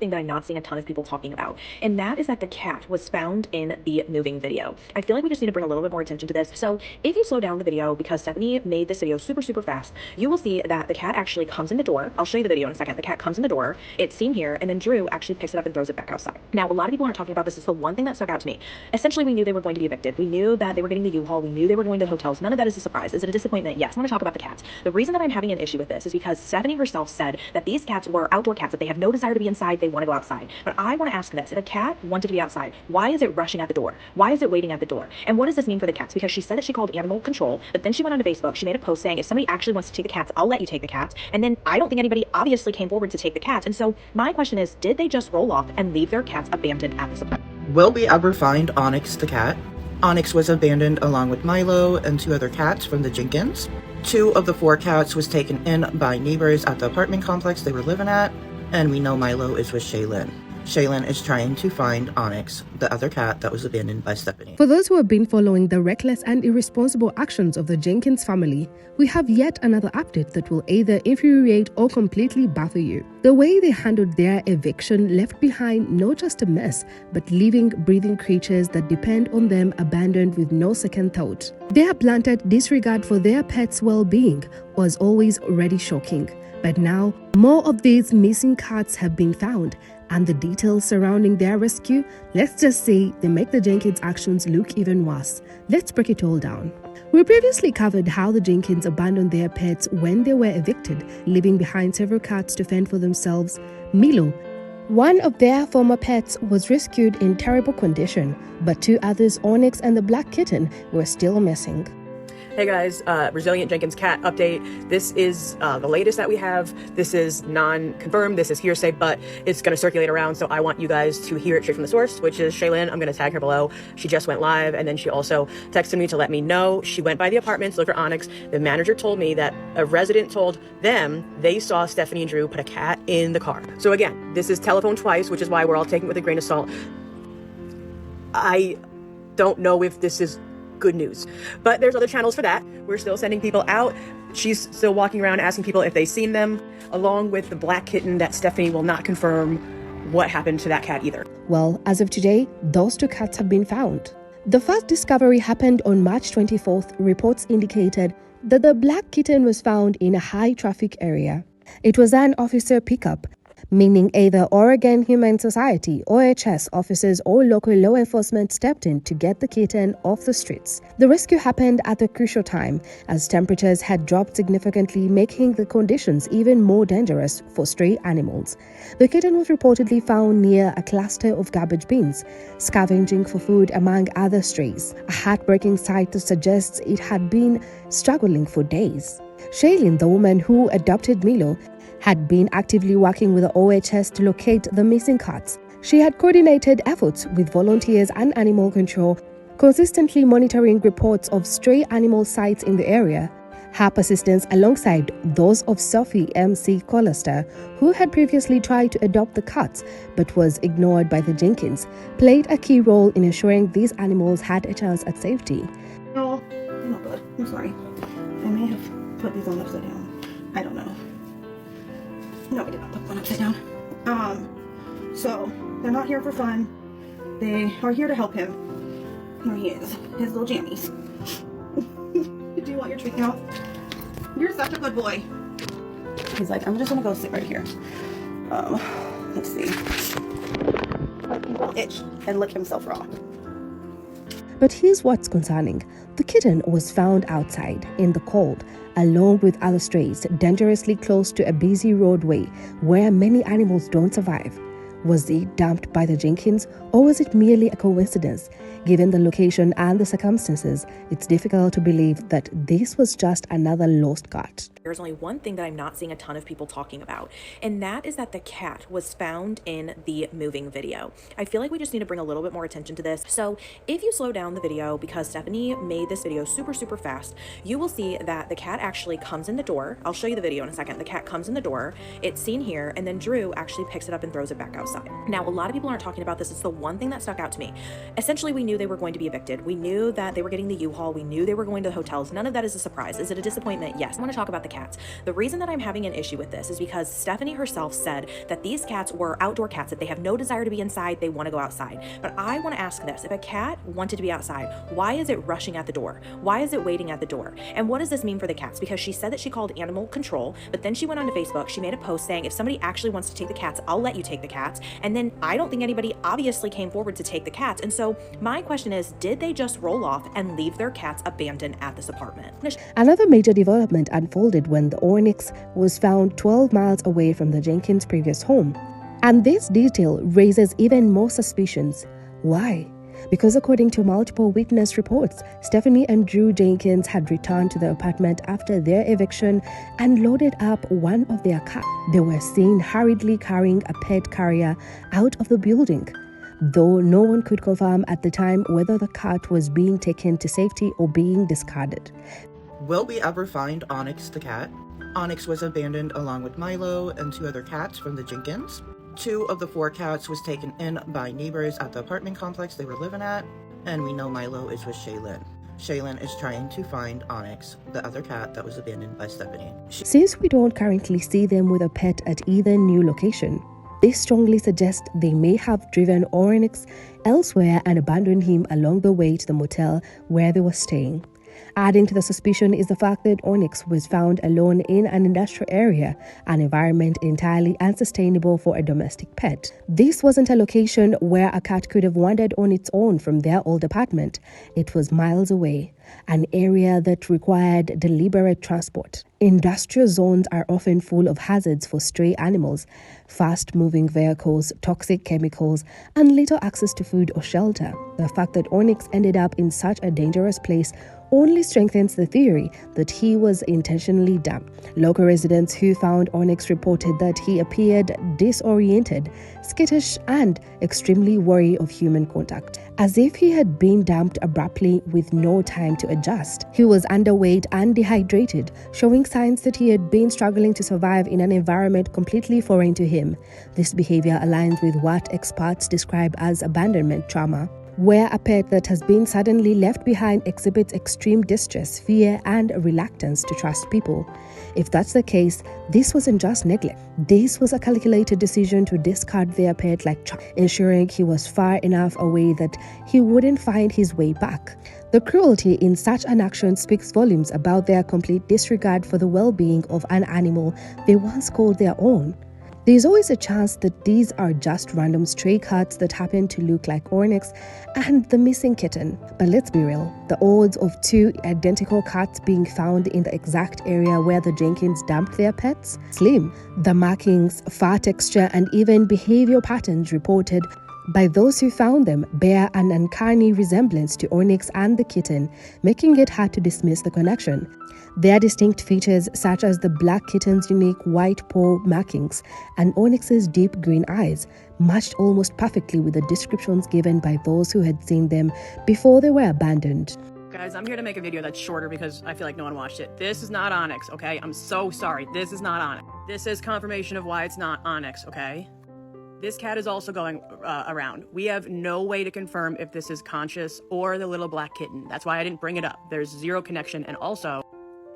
thing that I'm not seeing a ton of people talking about, and that is that the cat was found in the moving video. I feel like we just need to bring a little bit more attention to this. So if you slow down the video, because Stephanie made this video super fast, you will see that the cat actually comes in the door. I'll show you the video in a second. The cat comes in the door, it's seen here, and then Drew actually picks it up and throws it back outside. Now, a lot of people aren't talking about this. Is the one thing that stuck out to me. Essentially, we knew they were going to be evicted. We knew that they were getting the U-Haul. We knew they were going to the hotels. None of that is a surprise. Is it a disappointment? Yes. I want to talk about the cats. The reason that I'm having an issue with this is because Stephanie herself said that these cats were outdoor cats, that they have no desire to be inside, they want to go outside. But I want to ask this. If a cat wanted to be outside, why is it rushing at the door? Why is it waiting at the door? And what does this mean for the cats? Because she said that she called animal control, but then she went onto Facebook. She made a post saying, if somebody actually wants to take the cats, I'll let you take the cats. And then I don't think anybody obviously came forward to take the cats. And so my question is, did they just roll off and leave their cats abandoned at the supply? Will we ever find Onyx the cat? Onyx was abandoned along with Milo and 2 other cats from the Jenkins. 2 of the 4 cats was taken in by neighbors at the apartment complex they were living at, and we know Milo is with Shaylin. Shaylin is trying to find Onyx, the other cat that was abandoned by Stephanie. For those who have been following the reckless and irresponsible actions of the Jenkins family, we have yet another update that will either infuriate or completely baffle you. The way they handled their eviction left behind not just a mess, but living, breathing creatures that depend on them abandoned with no second thought. Their blatant disregard for their pets' well-being was always already shocking. But now, more of these missing cats have been found, and the details surrounding their rescue, let's just say they make the Jenkins actions look even worse. Let's break it all down. We previously covered how the Jenkins abandoned their pets when they were evicted, leaving behind several cats to fend for themselves. Milo, one of their former pets, was rescued in terrible condition, but 2 others, Onyx and the black kitten, were still missing. Hey guys, Resilient Jenkins cat update. This is the latest that we have. This is non-confirmed, this is hearsay, but it's going to circulate around, so I want you guys to hear it straight from the source, which is Shaylin. I'm going to tag her below. She just went live, and then she also texted me to let me know. She went by the apartments, looked for Onyx. The manager told me that a resident told them they saw Stephanie and Drew put a cat in the car. So again, this is telephone twice, which is why we're all taking it with a grain of salt. I don't know if this is good news, but there's other channels for that. We're still sending people out. She's still walking around asking people if they've seen them, along with the black kitten that Stephanie will not confirm what happened to that cat either. Well, as of today, those 2 cats have been found. The first discovery happened on March 24th. Reports indicated that the black kitten was found in a high traffic area. It was an officer pickup, meaning either Oregon Humane Society, OHS officers or local law enforcement stepped in to get the kitten off the streets. The rescue happened at a crucial time, as temperatures had dropped significantly, making the conditions even more dangerous for stray animals. The kitten was reportedly found near a cluster of garbage bins, scavenging for food among other strays, a heartbreaking sight that suggests it had been struggling for days. Shaylin, the woman who adopted Milo, had been actively working with the OHS to locate the missing cats. She had coordinated efforts with volunteers and animal control, consistently monitoring reports of stray animal sights in the area. Her persistence, alongside those of Sophie M.C. Collister, who had previously tried to adopt the cats but was ignored by the Jenkins, played a key role in ensuring these animals had a chance at safety. No, not good. I'm sorry. I may have put these on upside down. I don't know. No, I did not put one upside down. So, they're not here for fun. They are here to help him. Here he is. His little jammies. Do you want your treat now? You're such a good boy. He's like, I'm just gonna go sit right here. Let's see. Let him itch and lick himself raw. But here's what's concerning. The kitten was found outside, in the cold, along with other strays, dangerously close to a busy roadway where many animals don't survive. Was it dumped by the Jenkins, or was it merely a coincidence? Given the location and the circumstances, it's difficult to believe that this was just another lost cat. There's only one thing that I'm not seeing a ton of people talking about, and that is that the cat was found in the moving video. I feel like we just need to bring a little bit more attention to this. So if you slow down the video, because Stephanie made this video super fast, you will see that the cat actually comes in the door. I'll show you the video in a second. The cat comes in the door, it's seen here, and then Drew actually picks it up and throws it back outside. outside. Now, a lot of people aren't talking about this. It's the one thing that stuck out to me. Essentially, we knew they were going to be evicted. We knew that they were getting the U-Haul. We knew they were going to the hotels. None of that is a surprise. Is it a disappointment? Yes. I want to talk about the cats. The reason that I'm having an issue with this is because Stephanie herself said that these cats were outdoor cats, that they have no desire to be inside. They want to go outside. But I want to ask this. If a cat wanted to be outside, why is it rushing at the door? Why is it waiting at the door? And what does this mean for the cats? Because she said that she called animal control, but then she went onto Facebook. She made a post saying, if somebody actually wants to take the cats, I'll let you take the cats. And then I don't think anybody obviously came forward to take the cats. And so my question is, did they just roll off and leave their cats abandoned at this apartment? Another major development unfolded when the Onyx was found 12 miles away from the Jenkins' previous home. And this detail raises even more suspicions. Why? Because according to multiple witness reports, Stephanie and Drew Jenkins had returned to the apartment after their eviction and loaded up one of their cats. They were seen hurriedly carrying a pet carrier out of the building, though no one could confirm at the time whether the cat was being taken to safety or being discarded. Will we ever find Onyx the cat? Onyx was abandoned along with Milo and 2 other cats from the Jenkins. 2 of the 4 cats was taken in by neighbors at the apartment complex they were living at, and we know Milo is with Shaylin. Shaylin is trying to find Onyx, the other cat that was abandoned by Stephanie. Since we don't currently see them with a pet at either new location, this strongly suggests they may have driven Onyx elsewhere and abandoned him along the way to the motel where they were staying. Adding to the suspicion is the fact that Onyx was found alone in an industrial area, an environment entirely unsustainable for a domestic pet. This wasn't a location where a cat could have wandered on its own from their old apartment. It was miles away, an area that required deliberate transport. Industrial zones are often full of hazards for stray animals, fast-moving vehicles, toxic chemicals, and little access to food or shelter. The fact that Onyx ended up in such a dangerous place only strengthens the theory that he was intentionally dumped. Local residents who found Onyx reported that he appeared disoriented, skittish, and extremely wary of human contact, as if he had been dumped abruptly with no time to adjust. He was underweight and dehydrated, showing signs that he had been struggling to survive in an environment completely foreign to him. This behavior aligns with what experts describe as abandonment trauma, where a pet that has been suddenly left behind exhibits extreme distress, fear, and reluctance to trust people. If that's the case, this wasn't just neglect. This was a calculated decision to discard their pet like trash, ensuring he was far enough away that he wouldn't find his way back. The cruelty in such an action speaks volumes about their complete disregard for the well-being of an animal they once called their own. There's always a chance that these are just random stray cats that happen to look like Onyx and the missing kitten. But let's be real, the odds of 2 identical cats being found in the exact area where the Jenkins dumped their pets? Slim. The markings, fur texture, and even behavioral patterns reported by those who found them bear an uncanny resemblance to Onyx and the kitten, making it hard to dismiss the connection. Their distinct features, such as the black kitten's unique white paw markings and Onyx's deep green eyes, matched almost perfectly with the descriptions given by those who had seen them before they were abandoned. Guys, I'm here to make a video that's shorter because I feel like no one watched it. This is not Onyx, okay? I'm so sorry. This is not Onyx. This is confirmation of why it's not Onyx, okay? This cat is also going around. We have no way to confirm if this is Conscious or the little black kitten. That's why I didn't bring it up. There's zero connection, and also,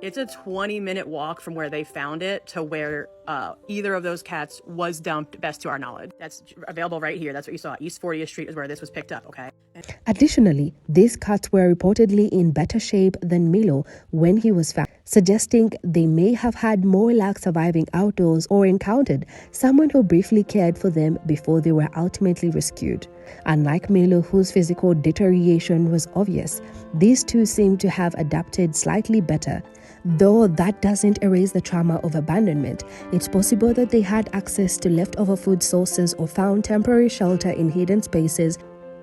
it's a 20-minute walk from where they found it to where either of those cats was dumped, best to our knowledge. That's available right here. That's what you saw. East 40th Street is where this was picked up, okay? Additionally, these cats were reportedly in better shape than Milo when he was found, suggesting they may have had more luck surviving outdoors or encountered someone who briefly cared for them before they were ultimately rescued. Unlike Milo, whose physical deterioration was obvious, these two seem to have adapted slightly better. Though that doesn't erase the trauma of abandonment, it's possible that they had access to leftover food sources or found temporary shelter in hidden spaces,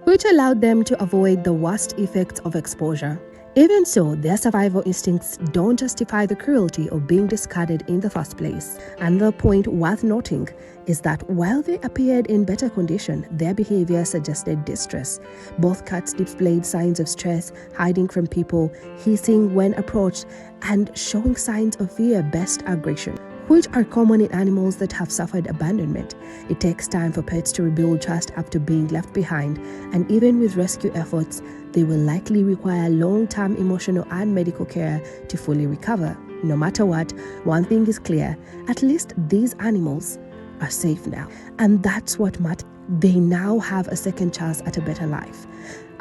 which allowed them to avoid the worst effects of exposure. Even so, their survival instincts don't justify the cruelty of being discarded in the first place. Another point worth noting is that while they appeared in better condition, their behavior suggested distress. Both cats displayed signs of stress, hiding from people, hissing when approached, and showing signs of fear-based aggression. which are common in animals that have suffered abandonment. It takes time for pets to rebuild trust after being left behind, and even with rescue efforts, they will likely require long-term emotional and medical care to fully recover. No matter what, one thing is clear: at least these animals are safe now. And that's what matters. They now have a second chance at a better life,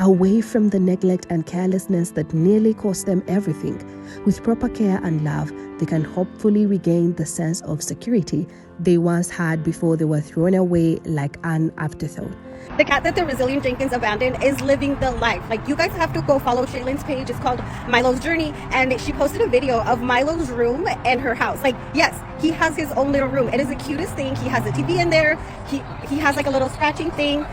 away from the neglect and carelessness that nearly cost them everything. With proper care and love, they can hopefully regain the sense of security they once had before they were thrown away like an afterthought. The cat that the Resilient Jenkins abandoned is living the life. Like, you guys have to go follow Shaylin's page. It's called Milo's Journey, and she posted a video of Milo's room and her house. Like, yes, he has his own little room. It is the cutest thing. He has a TV in there. He has like a little scratching thing.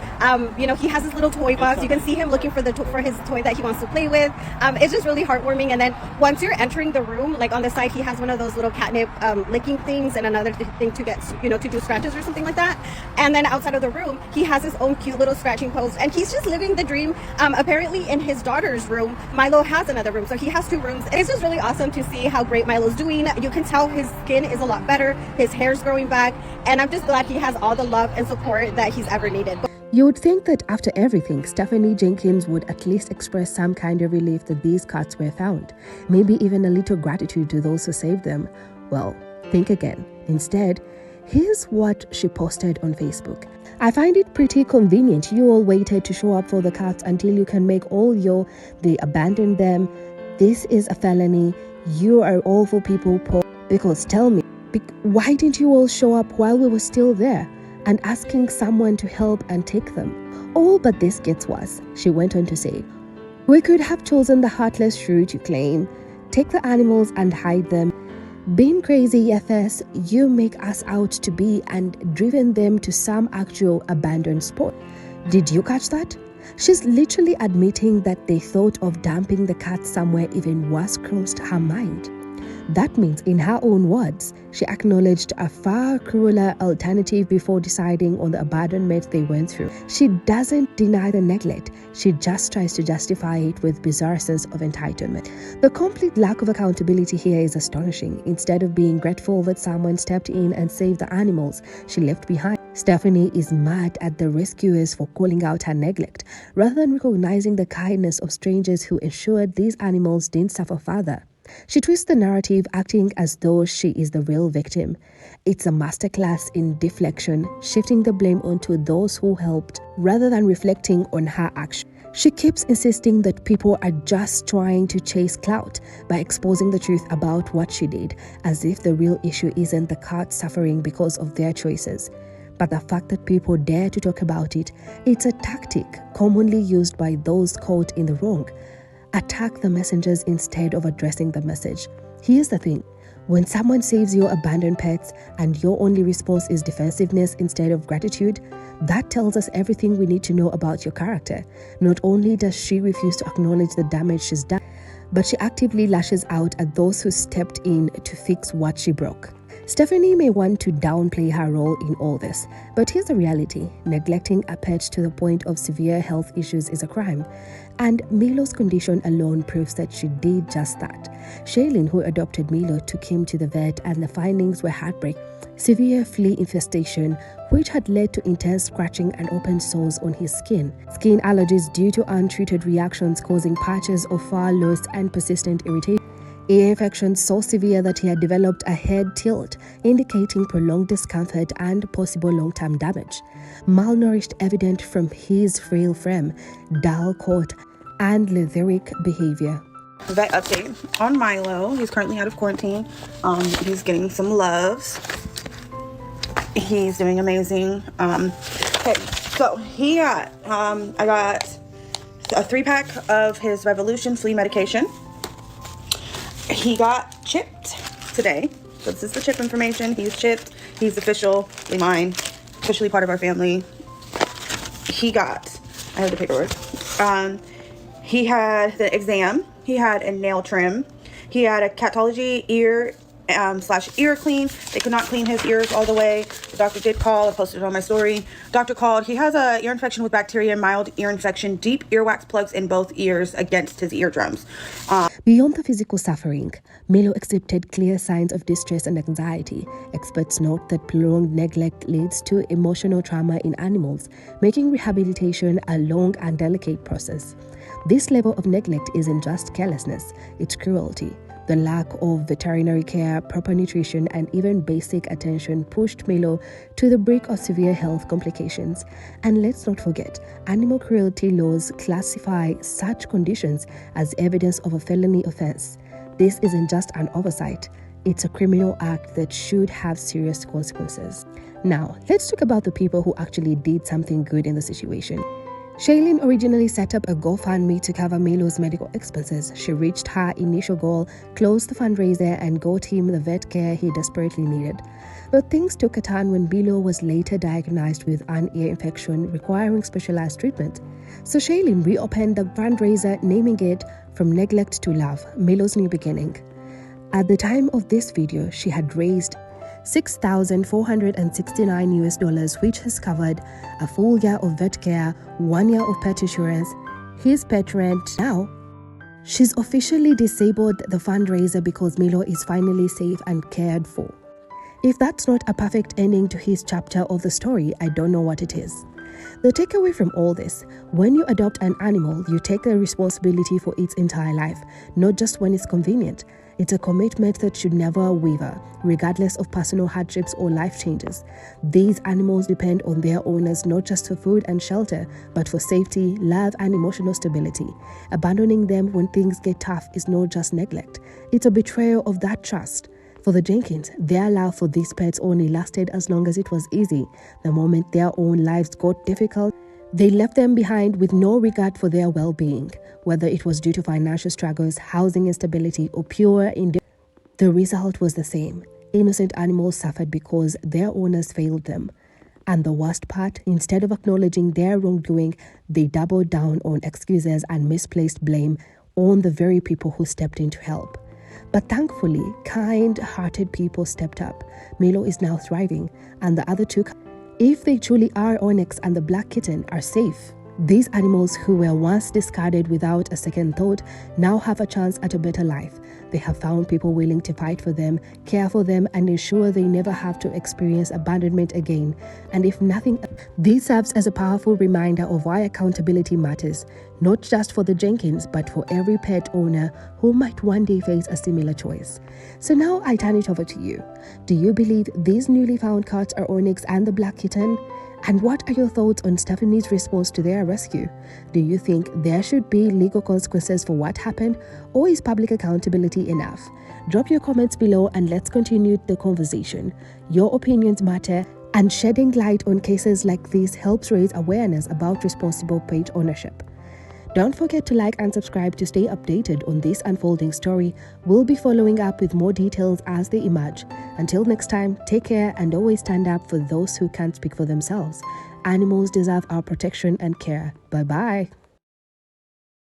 He has his little toy box. You can see him looking for his toy that he wants to play with. It's just really heartwarming. And then once you're entering the room, like on the side, he has one of those little catnip licking things and another thing to get, to do scratches or something like that. And then outside of the room, he has his own cute little scratching post, and he's just living the dream. Apparently in his daughter's room, Milo has another room, so he has 2 rooms. It's just really awesome to see how great Milo's doing. You can tell his skin is a lot better, his hair's growing back, and I'm just glad he has all the love and support that he's ever needed. You would think that after everything, Stephanie Jenkins would at least express some kind of relief that these cats were found, maybe even a little gratitude to those who saved them. Well, think again. Instead, here's what she posted on Facebook. I find it pretty convenient you all waited to show up for the cats until you can make they abandoned them. This is a felony. You are awful people, because tell me, why didn't you all show up while we were still there and asking someone to help and take them? Oh, but this gets worse. She went on to say, we could have chosen the heartless route you claim. Take the animals and hide them. Being crazy FS you make us out to be, and driven them to some actual abandoned spot. Did you catch that? She's literally admitting that they thought of dumping the cat somewhere even worse crossed her mind. That means, in her own words, she acknowledged a far crueler alternative before deciding on the abandonment they went through. She doesn't deny the neglect, she just tries to justify it with bizarre sense of entitlement. The complete lack of accountability here is astonishing. Instead of being grateful that someone stepped in and saved the animals she left behind, Stephanie is mad at the rescuers for calling out her neglect, rather than recognizing the kindness of strangers who ensured these animals didn't suffer further. She twists the narrative, acting as though she is the real victim. It's a masterclass in deflection, shifting the blame onto those who helped, rather than reflecting on her action. She keeps insisting that people are just trying to chase clout by exposing the truth about what she did, as if the real issue isn't the cat suffering because of their choices. But the fact that people dare to talk about it's a tactic commonly used by those caught in the wrong. Attack the messengers instead of addressing the message. Here's the thing. When someone saves your abandoned pets and your only response is defensiveness instead of gratitude, that tells us everything we need to know about your character. Not only does she refuse to acknowledge the damage she's done, but she actively lashes out at those who stepped in to fix what she broke. Stephanie may want to downplay her role in all this, but here's the reality. Neglecting a pet to the point of severe health issues is a crime, and Milo's condition alone proves that she did just that. Shaylin, who adopted Milo, took him to the vet, and the findings were heartbreaking. Severe flea infestation, which had led to intense scratching and open sores on his skin. Skin allergies due to untreated reactions causing patches of fur loss and persistent irritation. Ear infection so severe that he had developed a head tilt, indicating prolonged discomfort and possible long-term damage. Malnourished evident from his frail frame, dull coat, and lethargic behavior. Vet update on Milo. He's currently out of quarantine. He's getting some loves. He's doing amazing. Okay, so he got, I got a 3-pack of his Revolution flea medication. He got chipped today. So this is the chip information. He's chipped. He's officially mine. Officially part of our family. He got, I have the paperwork. He had the exam. He had a nail trim. He had a catology ear /ear clean. They could not clean his ears all the way. The doctor did call. I posted it on my story. Doctor called. He has a ear infection with bacteria, mild ear infection, deep earwax plugs in both ears against his eardrums. Beyond the physical suffering, Milo exhibited clear signs of distress and anxiety. Experts note that prolonged neglect leads to emotional trauma in animals, making rehabilitation a long and delicate process. This level of neglect isn't just carelessness, it's cruelty. The lack of veterinary care, proper nutrition, and even basic attention pushed Milo to the brink of severe health complications. And let's not forget, animal cruelty laws classify such conditions as evidence of a felony offense. This isn't just an oversight, it's a criminal act that should have serious consequences. Now, let's talk about the people who actually did something good in the situation. Shailene originally set up a GoFundMe to cover Milo's medical expenses. She reached her initial goal, closed the fundraiser, and got him the vet care he desperately needed. But things took a turn when Milo was later diagnosed with an ear infection requiring specialized treatment. So Shailene reopened the fundraiser, naming it From Neglect to Love, Milo's New Beginning. At the time of this video, she had raised $6,469 which has covered a full year of vet care, 1 year of pet insurance, his pet rent. Now, she's officially disabled the fundraiser because Milo is finally safe and cared for. If that's not a perfect ending to his chapter of the story, I don't know what it is. The takeaway from all this: when you adopt an animal, you take the responsibility for its entire life, not just when it's convenient. It's a commitment that should never waver, regardless of personal hardships or life changes. These animals depend on their owners not just for food and shelter, but for safety, love, and emotional stability. Abandoning them when things get tough is not just neglect, it's a betrayal of that trust. For the Jenkins, their love for these pets only lasted as long as it was easy. The moment their own lives got difficult, they left them behind with no regard for their well-being. Whether it was due to financial struggles, housing instability, or pure indifference, the result was the same. Innocent animals suffered because their owners failed them. And the worst part, instead of acknowledging their wrongdoing, they doubled down on excuses and misplaced blame on the very people who stepped in to help. But thankfully, kind-hearted people stepped up. Milo is now thriving, and the other two, if they truly are Onyx and the black kitten, are safe. These animals who were once discarded without a second thought now have a chance at a better life. They have found people willing to fight for them, care for them, and ensure they never have to experience abandonment again. And if nothing, this serves as a powerful reminder of why accountability matters, not just for the Jenkins, but for every pet owner who might one day face a similar choice. So now I turn it over to you. Do you believe these newly found cats are Onyx and the black kitten? And what are your thoughts on Stephanie's response to their rescue? Do you think there should be legal consequences for what happened, or is public accountability enough? Drop your comments below and let's continue the conversation. Your opinions matter, and shedding light on cases like this helps raise awareness about responsible pet ownership. Don't forget to like and subscribe to stay updated on this unfolding story. We'll be following up with more details as they emerge. Until next time, take care and always stand up for those who can't speak for themselves. Animals deserve our protection and care. Bye-bye.